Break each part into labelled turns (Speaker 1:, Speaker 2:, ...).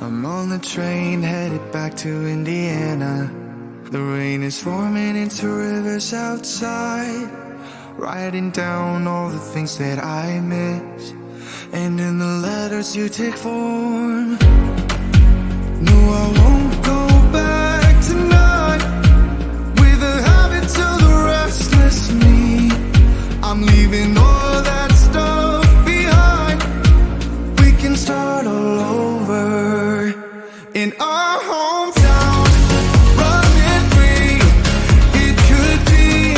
Speaker 1: I'm on the train headed back to Indiana. The rain is forming into rivers outside, writing down all the things that I miss, and in the letters you take form. No, I won't go back tonight with the habits of the restless me. I'm leaving all that stuff behind. We can start all over in our hometown, running free. It could be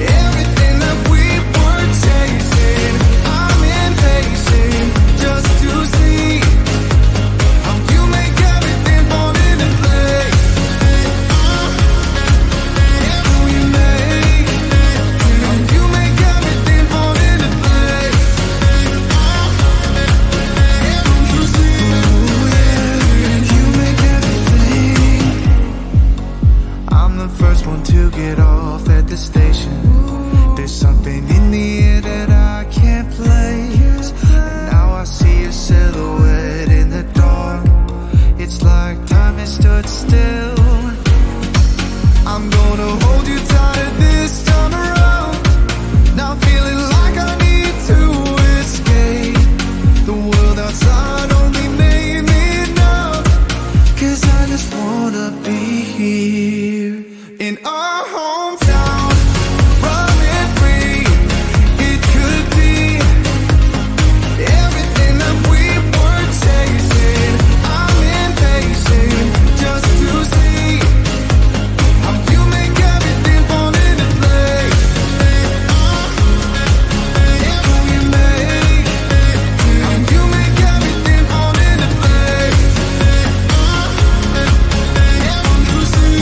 Speaker 1: everything that we were chasing. I'm impatient just to see how you make everything fall into place. How you make everything fall into place. You see, you make everything. I'm the first one to get off at the station. There's something in the air that I can't place, and now I see a silhouette in the dark. It's like time has stood still. I'm gonna hold you tight this time around. Now feeling like I need to escape. The world outside only made me numb, 'cause I just wanna be here in our hometown, running free. It could be everything that we were chasing. I'm impatient just to see how you make everything fall into place. How you make everything fall into place. You see,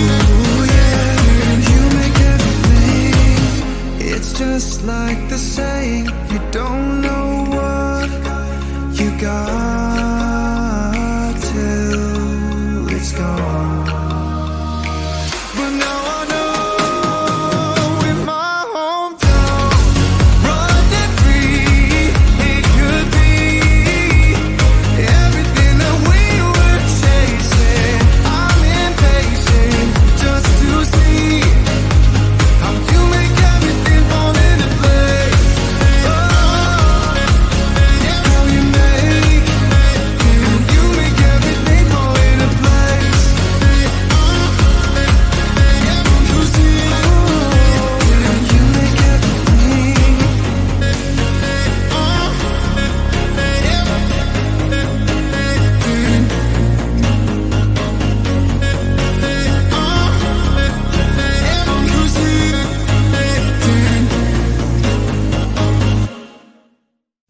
Speaker 1: you make everything. It's just like the saying, you don't know what you got till it's gone. But now I know in my hometown, running free, it could be everything that we were chasing. I'm impatient just to see how you make everything fall into place. How you make everything fall into place. You see, you make everything. You see.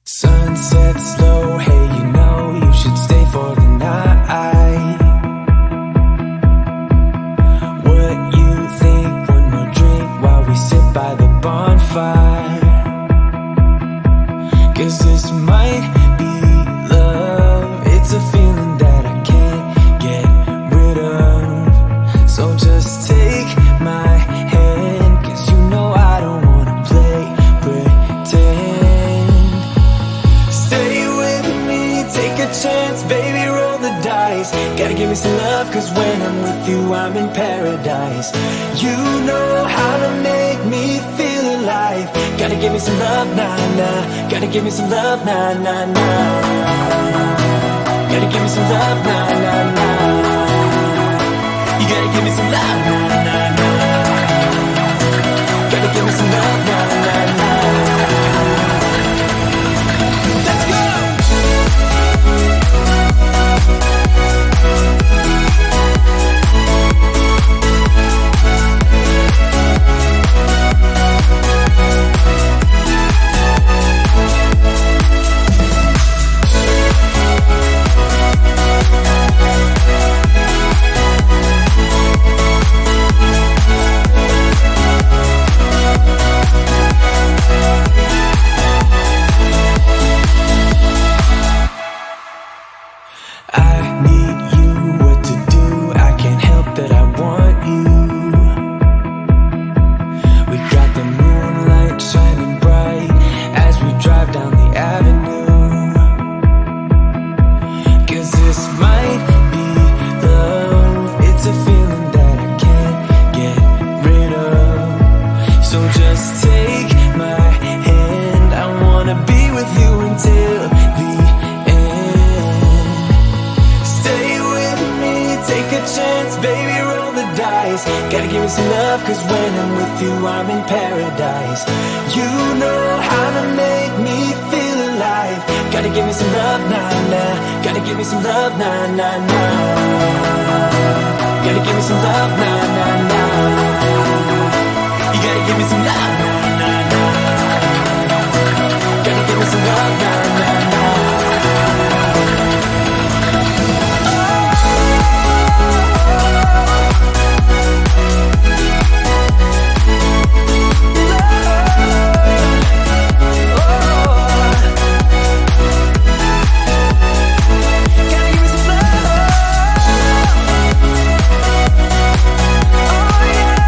Speaker 2: Sunset slow, hey, you know you should stay for the night. What you think? One more drink while we sit by the bonfire. 'Cause this might be love. It's a feeling that I can't get rid of. So just take my hand, 'cause you know I don't wanna play pretend. Stay with me, take a chance, baby, roll the dice. Gotta give me some love, 'cause when I'm with you, I'm in paradise. You know how to make me feel alive. Gotta give me some love, nah, nah. Gotta give me some love, nah, nah, nah. Gotta give me some love, nah, nah, nah. You gotta give me some love, nah, nah, nah. Gotta give me some love, nah, nah, nah. Let's go! paradise. Gotta give me some love, cause when I'm with you, I'm in paradise. You know how to make me feel alive. Gotta give me some love, nah, nah. Gotta give me some love, nah, nah, nah. Gotta give me some love, nah, nah, nah. You gotta give me some love, nah, nah, nah. Gotta give me some love, nah, nah, nah.
Speaker 1: Oh yeah.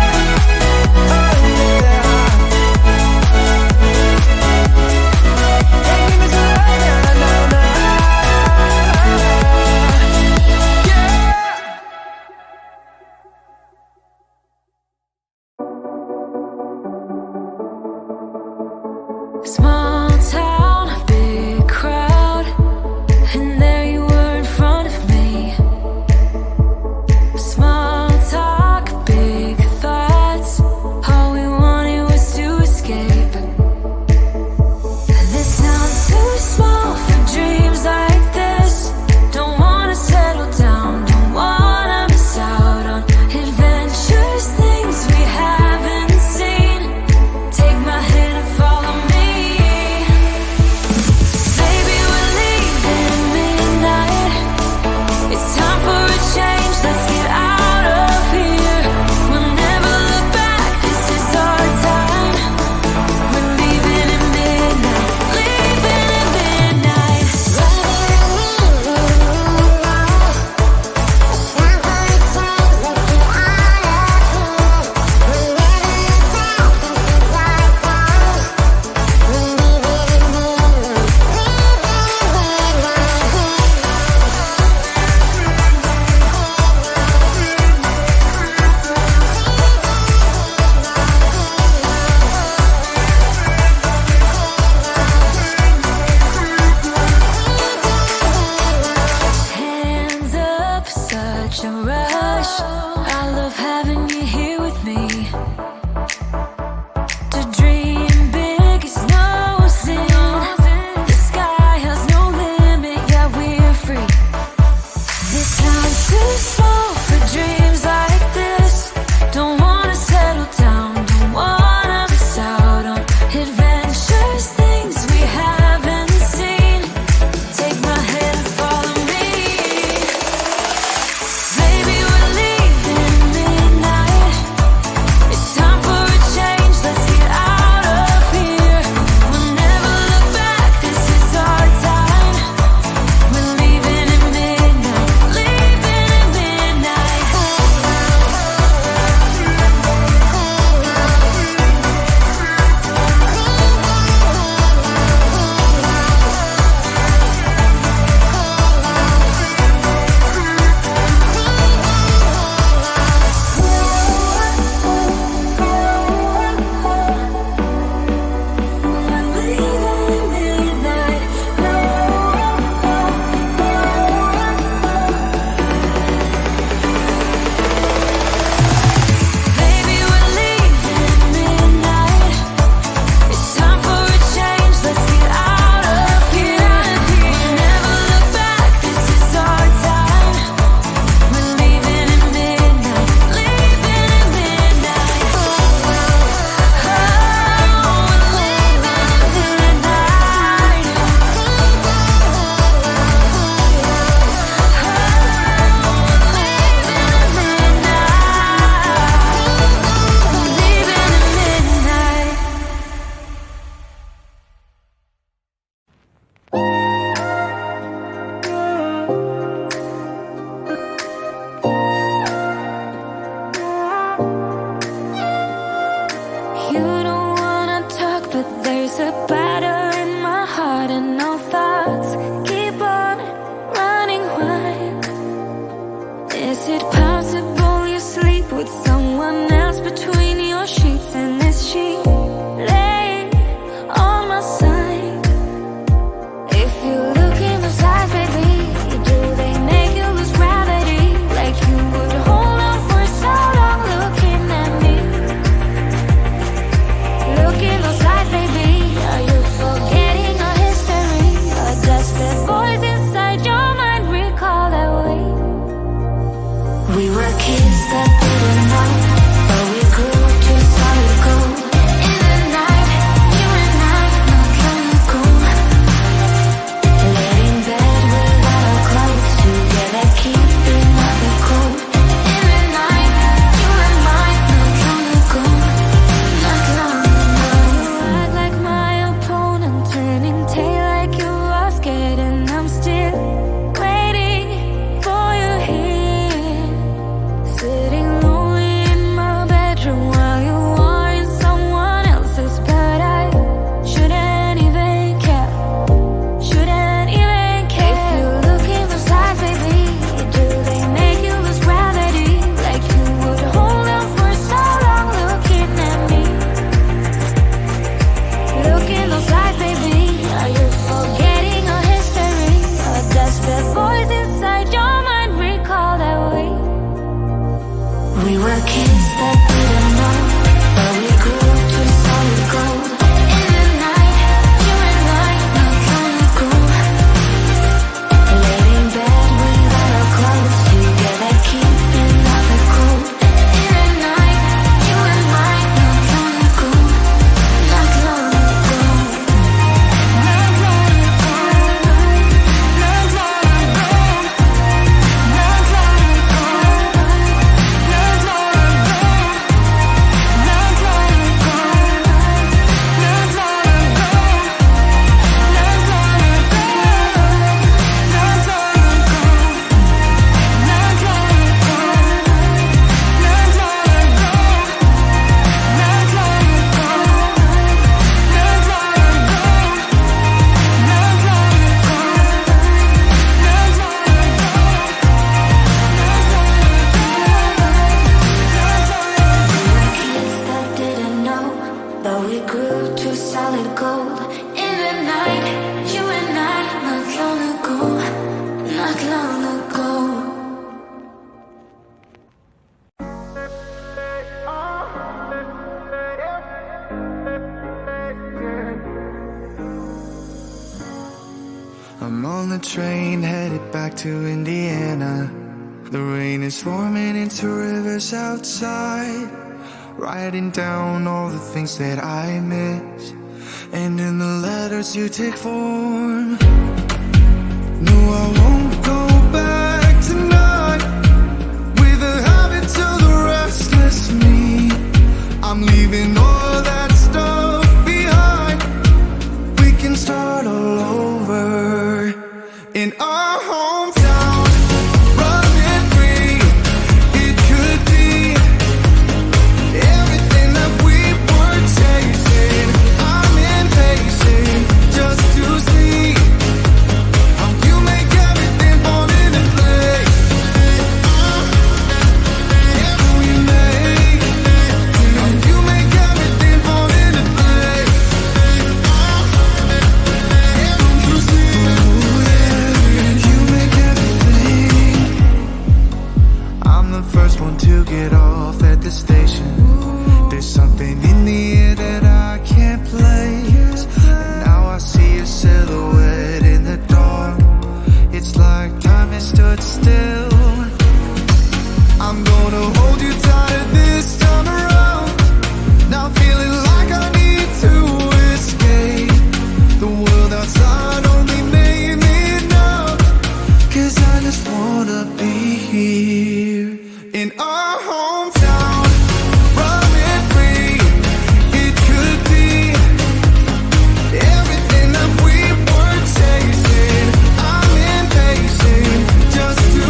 Speaker 3: We were kids that didn't know, but we grew to solid gold. In the night, you and I, not long ago. Laid in bed without our clothes, together keeping out the cold. In the night, you and I, not long ago. Not long ago. Not long ago. Not long ago. Not long ago. Not long ago. Not long ago. Not long ago. Not long ago. Not long ago. Not long ago. Not long ago. Not long ago. Not long ago. Not long ago. Not long Kids that didn't know, but we grew to solid gold. In the night, you and I, not long ago, not long ago.
Speaker 1: I'm on the train headed back to Indiana. The rain is forming into rivers outside, writing down all the things that I miss, and in the letters you take form. No, I won't go back tonight with the habits of the restless me. I'm leaving all that stuff behind. We can start all over in our hometown, running free. It could be everything that we were chasing. I'm impatient just to see how you make everything fall into place. Yeah, we make how you make everything fall into place. Yeah, don't you see? You make everything. I'm the first one to get off at the station. There's something in the air that I can't place. And now I see a silhouette in the dark. It's like time has stood still. I'm gonna hold you tight this time around. Now feeling like I need to escape. The world outside only made me numb. 'Cause I just wanna be here in our hometown, running free. It could be everything that we were chasing. I'm impatient just to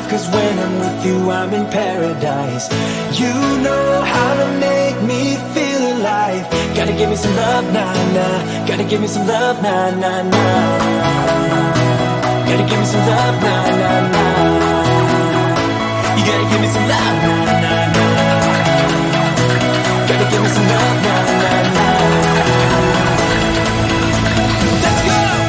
Speaker 2: love, cause when I'm with you, I'm in paradise. You know how to make me feel alive. Gotta give me some love, nah, nah. Gotta give me some love, nah, nah, nah. Gotta give me some love, nah, nah, nah. You gotta give me some love, nah, nah, nah. Gotta give me some love, nah, nah, nah. Let's go!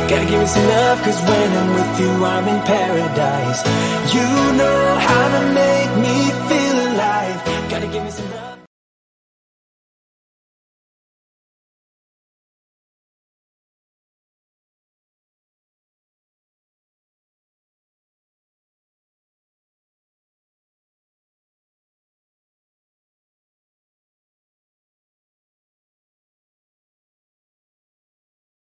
Speaker 2: Gotta give me some love, cause when I'm with you, I'm in paradise. You know how to make me feel alive. Gotta give me some love.